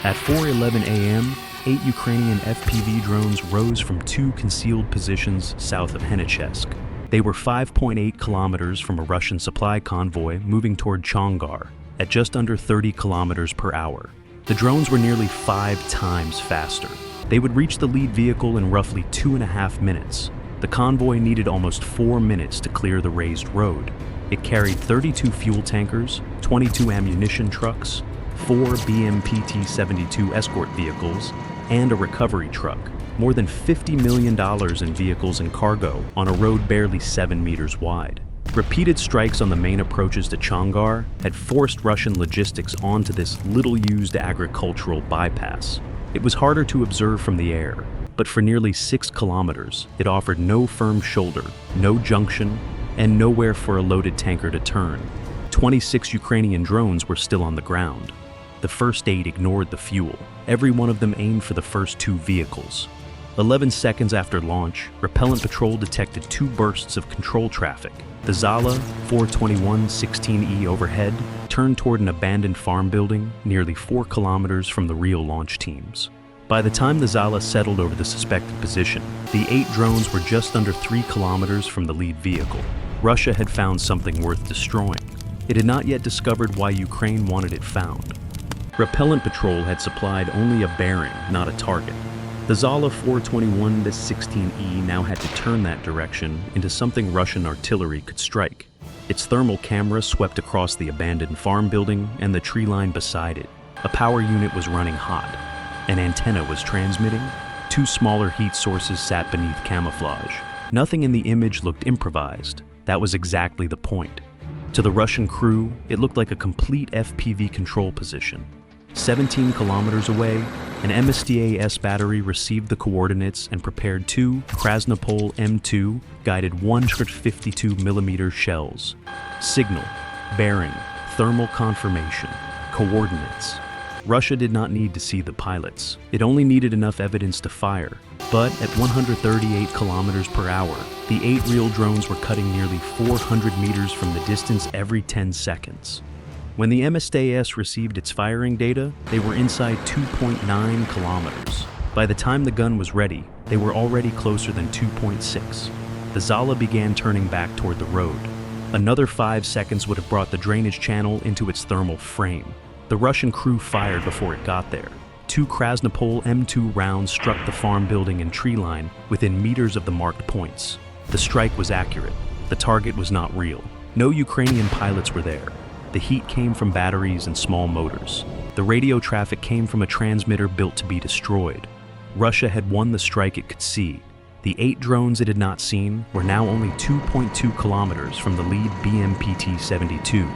At 4:11 a.m., 8 Ukrainian FPV drones rose from 2 concealed positions south of Henichesk. They were 5.8 kilometers from a Russian supply convoy moving toward Chongar at just under 30 kilometers per hour. The drones were nearly 5 times faster. They would reach the lead vehicle in roughly 2.5 minutes. The convoy needed almost 4 minutes to clear the raised road. It carried 32 fuel tankers, 22 ammunition trucks, 4 BMPT-72 escort vehicles, and a recovery truck. More than $50 million in vehicles and cargo on a road barely 7 meters wide. Repeated strikes on the main approaches to Chongar had forced Russian logistics onto this little-used agricultural bypass. It was harder to observe from the air, but for nearly 6 kilometers, it offered no firm shoulder, no junction, and nowhere for a loaded tanker to turn. 26 Ukrainian drones were still on the ground. The first 8 ignored the fuel. Every one of them aimed for the first 2 vehicles. 11 seconds after launch, Repellent Patrol detected 2 bursts of control traffic. The ZALA 421-16E overhead turned toward an abandoned farm building nearly 4 kilometers from the real launch teams. By the time the ZALA settled over the suspected position, the 8 drones were just under 3 kilometers from the lead vehicle. Russia had found something worth destroying. It had not yet discovered why Ukraine wanted it found. Repellent Patrol had supplied only a bearing, not a target. The ZALA 421-16E now had to turn that direction into something Russian artillery could strike. Its thermal camera swept across the abandoned farm building and the tree line beside it. A power unit was running hot. An antenna was transmitting. 2 smaller heat sources sat beneath camouflage. Nothing in the image looked improvised. That was exactly the point. To the Russian crew, it looked like a complete FPV control position. 17 kilometers away, an Msta-S battery received the coordinates and prepared 2 Krasnopol M2 guided 152mm shells. Signal, bearing, thermal confirmation, coordinates. Russia did not need to see the pilots. It only needed enough evidence to fire. But at 138 kilometers per hour, the 8 real drones were cutting nearly 400 meters from the distance every 10 seconds. When the Msta-S received its firing data, they were inside 2.9 kilometers. By the time the gun was ready, they were already closer than 2.6. The ZALA began turning back toward the road. Another 5 seconds would have brought the drainage channel into its thermal frame. The Russian crew fired before it got there. 2 Krasnopol M2 rounds struck the farm building and tree line within meters of the marked points. The strike was accurate. The target was not real. No Ukrainian pilots were there. The heat came from batteries and small motors. The radio traffic came from a transmitter built to be destroyed. Russia had won the strike it could see. The 8 drones it had not seen were now only 2.2 kilometers from the lead BMPT-72.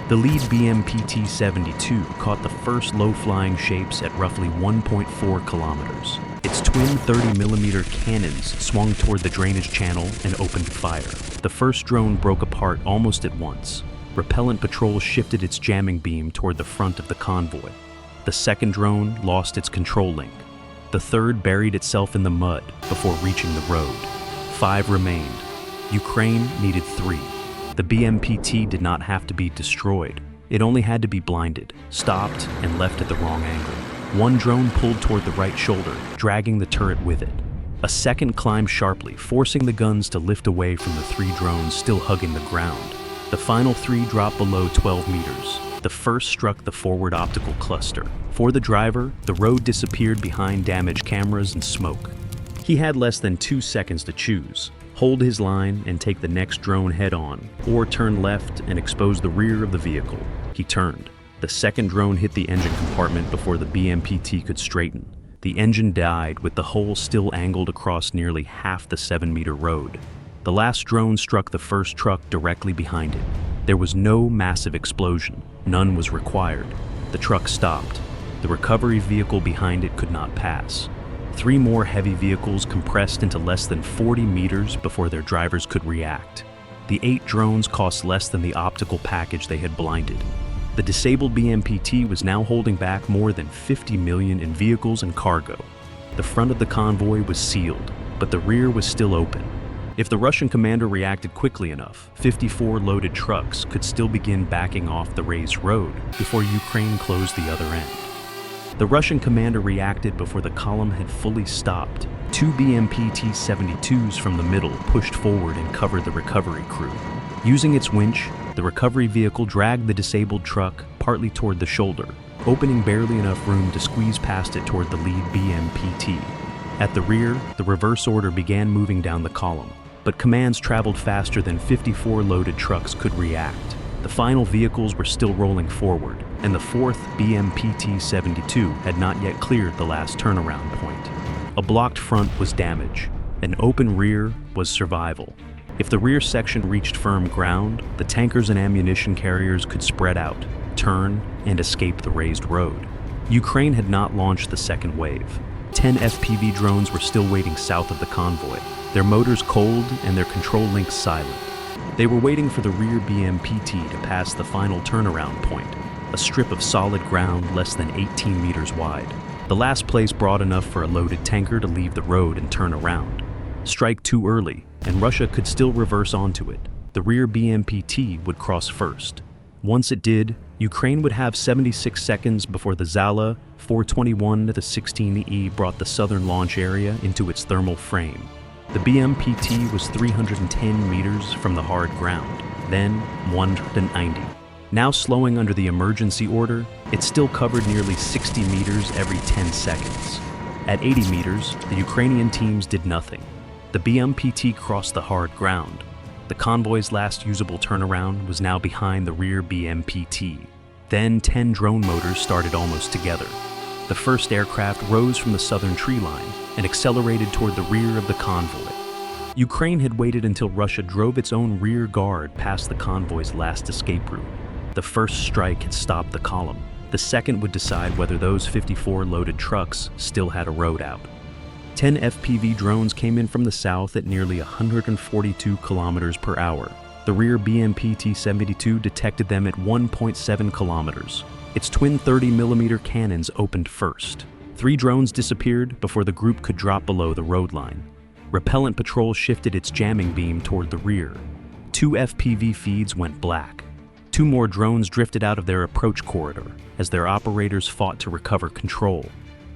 The lead BMPT-72 caught the first low-flying shapes at roughly 1.4 kilometers. Its twin 30mm cannons swung toward the drainage channel and opened fire. The first drone broke apart almost at once. Repellent Patrol shifted its jamming beam toward the front of the convoy. The second drone lost its control link. The third buried itself in the mud before reaching the road. 5 remained. Ukraine needed 3. The BMPT did not have to be destroyed. It only had to be blinded, stopped, and left at the wrong angle. 1 drone pulled toward the right shoulder, dragging the turret with it. A second climbed sharply, forcing the guns to lift away from the 3 drones still hugging the ground. The final 3 dropped below 12 meters. The first struck the forward optical cluster. For the driver, the road disappeared behind damaged cameras and smoke. He had less than 2 seconds to choose. Hold his line and take the next drone head-on, or turn left and expose the rear of the vehicle. He turned. The second drone hit the engine compartment before the BMPT could straighten. The engine died with the hull still angled across nearly half the 7-meter road. The last drone struck the first truck directly behind it. There was no massive explosion. None was required. The truck stopped. The recovery vehicle behind it could not pass. 3 more heavy vehicles compressed into less than 40 meters before their drivers could react. The 8 drones cost less than the optical package they had blinded. The disabled BMPT was now holding back more than 50 million in vehicles and cargo. The front of the convoy was sealed, but the rear was still open. If the Russian commander reacted quickly enough, 54 loaded trucks could still begin backing off the raised road before Ukraine closed the other end. The Russian commander reacted before the column had fully stopped. Two BMP-T-72s from the middle pushed forward and covered the recovery crew. Using its winch, the recovery vehicle dragged the disabled truck partly toward the shoulder, opening barely enough room to squeeze past it toward the lead BMP-T. At the rear, the reverse order began moving down the column, but commands traveled faster than 54 loaded trucks could react. The final vehicles were still rolling forward, and the fourth BMP-T-72 had not yet cleared the last turnaround point. A blocked front was damage. An open rear was survival. If the rear section reached firm ground, the tankers and ammunition carriers could spread out, turn, and escape the raised road. Ukraine had not launched the second wave. 10 FPV drones were still waiting south of the convoy, their motors cold and their control links silent. They were waiting for the rear BMP-T to pass the final turnaround point, a strip of solid ground less than 18 meters wide. The last place broad enough for a loaded tanker to leave the road and turn around. Strike too early, and Russia could still reverse onto it. The rear BMP-T would cross first. Once it did, Ukraine would have 76 seconds before the ZALA 421-16E brought the southern launch area into its thermal frame. The BMP-T was 310 meters from the hard ground, then 190. Now slowing under the emergency order, it still covered nearly 60 meters every 10 seconds. At 80 meters, the Ukrainian teams did nothing. The BMP-T crossed the hard ground. The convoy's last usable turnaround was now behind the rear BMP-T. Then 10 drone motors started almost together. The first aircraft rose from the southern tree line and accelerated toward the rear of the convoy. Ukraine had waited until Russia drove its own rear guard past the convoy's last escape route. The first strike had stopped the column. The second would decide whether those 54 loaded trucks still had a road out. 10 FPV drones came in from the south at nearly 142 kilometers per hour. The rear BMP-T-72 detected them at 1.7 kilometers. Its twin 30mm cannons opened first. 3 drones disappeared before the group could drop below the road line. Repellent patrol shifted its jamming beam toward the rear. 2 FPV feeds went black. 2 more drones drifted out of their approach corridor as their operators fought to recover control.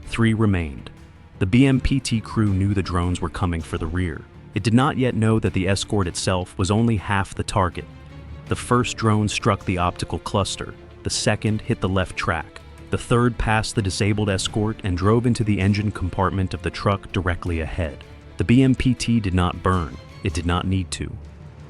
3 remained. The BMP-T crew knew the drones were coming for the rear. It did not yet know that the escort itself was only half the target. The first drone struck the optical cluster. The second hit the left track. The third passed the disabled escort and drove into the engine compartment of the truck directly ahead. The BMP-T did not burn. It did not need to.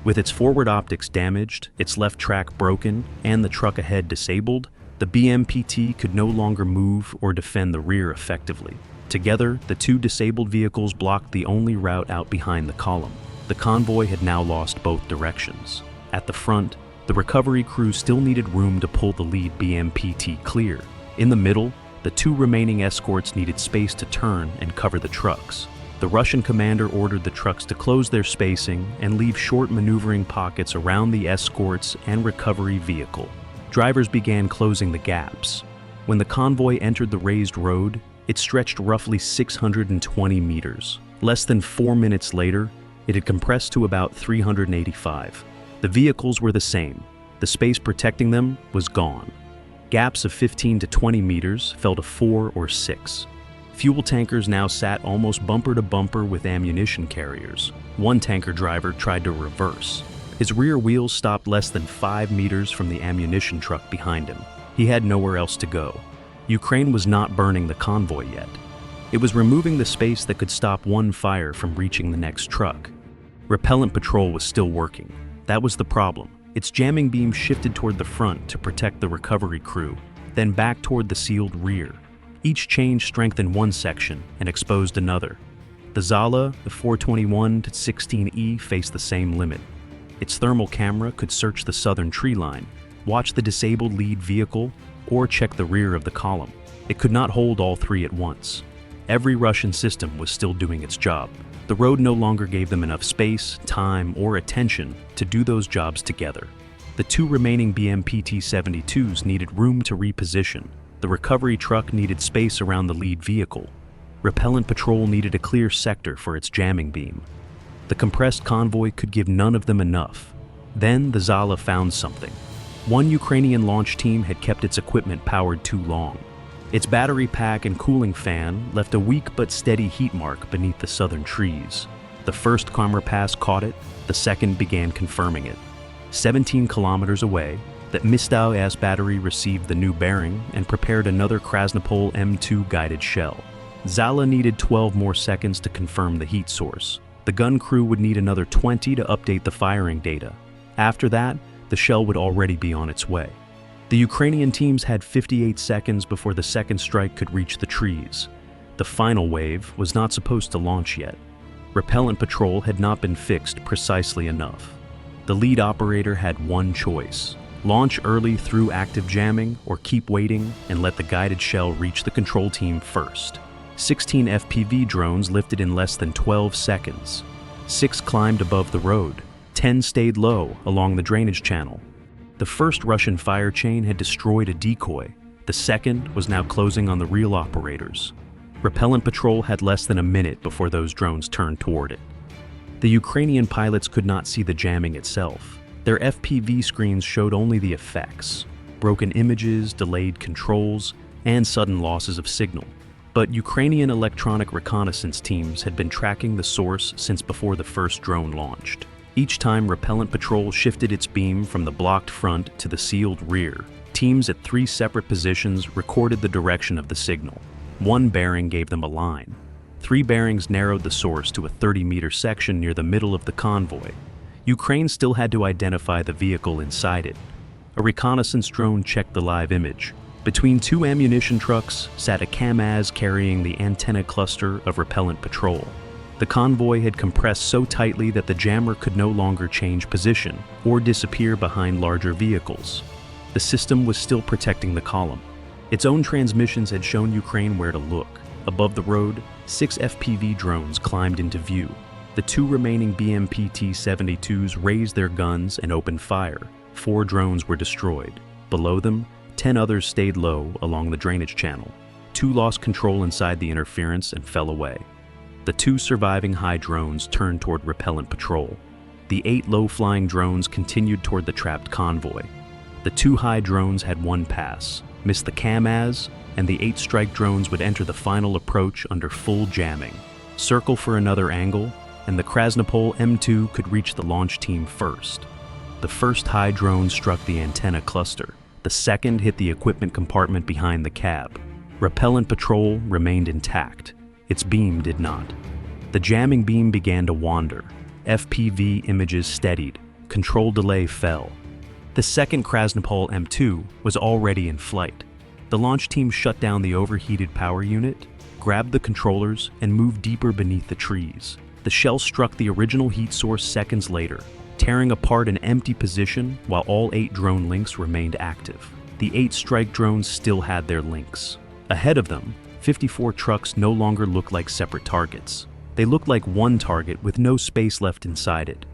With its forward optics damaged, its left track broken, and the truck ahead disabled, the BMP-T could no longer move or defend the rear effectively. Together, the 2 disabled vehicles blocked the only route out behind the column. The convoy had now lost both directions. At the front, the recovery crew still needed room to pull the lead BMP-T clear. In the middle, the 2 remaining escorts needed space to turn and cover the trucks. The Russian commander ordered the trucks to close their spacing and leave short maneuvering pockets around the escorts and recovery vehicle. Drivers began closing the gaps. When the convoy entered the raised road, it stretched roughly 620 meters. Less than 4 minutes later, it had compressed to about 385. The vehicles were the same. The space protecting them was gone. Gaps of 15 to 20 meters fell to 4 or 6. Fuel tankers now sat almost bumper to bumper with ammunition carriers. One tanker driver tried to reverse. His rear wheels stopped less than 5 meters from the ammunition truck behind him. He had nowhere else to go. Ukraine was not burning the convoy yet. It was removing the space that could stop one fire from reaching the next truck. Repellent patrol was still working. That was the problem. Its jamming beam shifted toward the front to protect the recovery crew, then back toward the sealed rear. Each change strengthened one section and exposed another. The ZALA, the 421-16E, faced the same limit. Its thermal camera could search the southern tree line, watch the disabled lead vehicle, or check the rear of the column. It could not hold all 3 at once. Every Russian system was still doing its job. The road no longer gave them enough space, time, or attention to do those jobs together. The 2 remaining BMP-T-72s needed room to reposition. The recovery truck needed space around the lead vehicle. Repellent patrol needed a clear sector for its jamming beam. The compressed convoy could give none of them enough. Then the ZALA found something. One Ukrainian launch team had kept its equipment powered too long. Its battery pack and cooling fan left a weak but steady heat mark beneath the southern trees. The first armor pass caught it, the second began confirming it. 17 kilometers away, that Msta-S battery received the new bearing and prepared another Krasnopol M2 guided shell. ZALA needed 12 more seconds to confirm the heat source. The gun crew would need another 20 to update the firing data. After that, the shell would already be on its way. The Ukrainian teams had 58 seconds before the second strike could reach the trees. The final wave was not supposed to launch yet. Repellent patrol had not been fixed precisely enough. The lead operator had one choice: launch early through active jamming or keep waiting and let the guided shell reach the control team first. 16 FPV drones lifted in less than 12 seconds. 6 climbed above the road. 10 stayed low along the drainage channel. The first Russian fire chain had destroyed a decoy. The second was now closing on the real operators. Repellent patrol had less than a minute before those drones turned toward it. The Ukrainian pilots could not see the jamming itself. Their FPV screens showed only the effects: broken images, delayed controls, and sudden losses of signal. But Ukrainian electronic reconnaissance teams had been tracking the source since before the first drone launched. Each time Repellent patrol shifted its beam from the blocked front to the sealed rear, teams at 3 separate positions recorded the direction of the signal. 1 bearing gave them a line. 3 bearings narrowed the source to a 30-meter section near the middle of the convoy. Ukraine still had to identify the vehicle inside it. A reconnaissance drone checked the live image. Between 2 ammunition trucks sat a Kamaz carrying the antenna cluster of Repellent patrol. The convoy had compressed so tightly that the jammer could no longer change position or disappear behind larger vehicles. The system was still protecting the column. Its own transmissions had shown Ukraine where to look. Above the road, 6 FPV drones climbed into view. The 2 remaining BMP-T-72s raised their guns and opened fire. 4 drones were destroyed. Below them, 10 others stayed low along the drainage channel. 2 lost control inside the interference and fell away. The 2 surviving high drones turned toward Repellent patrol. The 8 low-flying drones continued toward the trapped convoy. The 2 high drones had 1 pass, missed the Kamaz, and the 8 strike drones would enter the final approach under full jamming. Circle for another angle, and the Krasnopol M2 could reach the launch team first. The first high drone struck the antenna cluster. The second hit the equipment compartment behind the cab. Repellent patrol remained intact. Its beam did not. The jamming beam began to wander. FPV images steadied. Control delay fell. The second Krasnopol M2 was already in flight. The launch team shut down the overheated power unit, grabbed the controllers, and moved deeper beneath the trees. The shell struck the original heat source seconds later, tearing apart an empty position while all 8 drone links remained active. The 8 strike drones still had their links. Ahead of them, 54 trucks no longer looked like separate targets. They looked like one target with no space left inside it.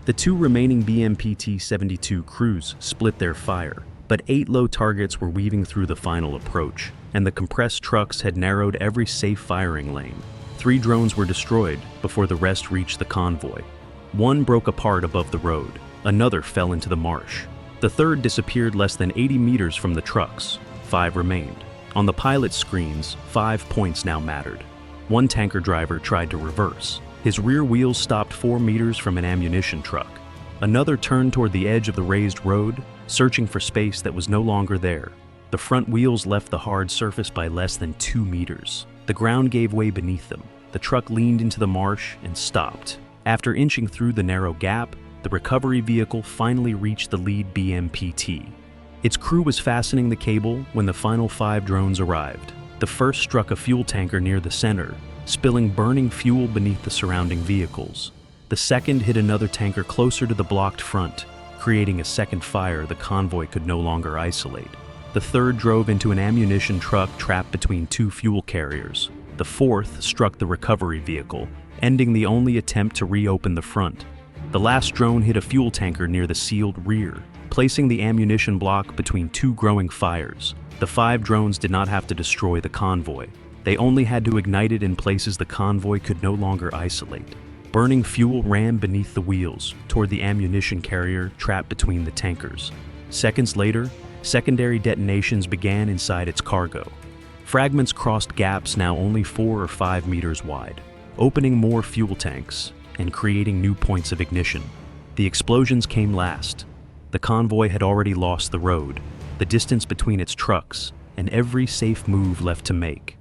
The 2 remaining BMP-T-72 crews split their fire, but 8 low targets were weaving through the final approach, and the compressed trucks had narrowed every safe firing lane. 3 drones were destroyed before the rest reached the convoy. 1 broke apart above the road. Another fell into the marsh. The third disappeared less than 80 meters from the trucks. 5 remained. On the pilot's screens, 5 points now mattered. 1 tanker driver tried to reverse. His rear wheels stopped 4 meters from an ammunition truck. Another turned toward the edge of the raised road, searching for space that was no longer there. The front wheels left the hard surface by less than 2 meters. The ground gave way beneath them. The truck leaned into the marsh and stopped. After inching through the narrow gap, the recovery vehicle finally reached the lead BMPT. Its crew was fastening the cable when the final 5 drones arrived. The first struck a fuel tanker near the center, spilling burning fuel beneath the surrounding vehicles. The second hit another tanker closer to the blocked front, creating a second fire the convoy could no longer isolate. The third drove into an ammunition truck trapped between 2 fuel carriers. The fourth struck the recovery vehicle, ending the only attempt to reopen the front. The last drone hit a fuel tanker near the sealed rear, placing the ammunition block between 2 growing fires. The 5 drones did not have to destroy the convoy. They only had to ignite it in places the convoy could no longer isolate. Burning fuel ran beneath the wheels toward the ammunition carrier trapped between the tankers. Seconds later, secondary detonations began inside its cargo. Fragments crossed gaps now only 4 or 5 meters wide, opening more fuel tanks and creating new points of ignition. The explosions came last. The convoy had already lost the road, the distance between its trucks, and every safe move left to make.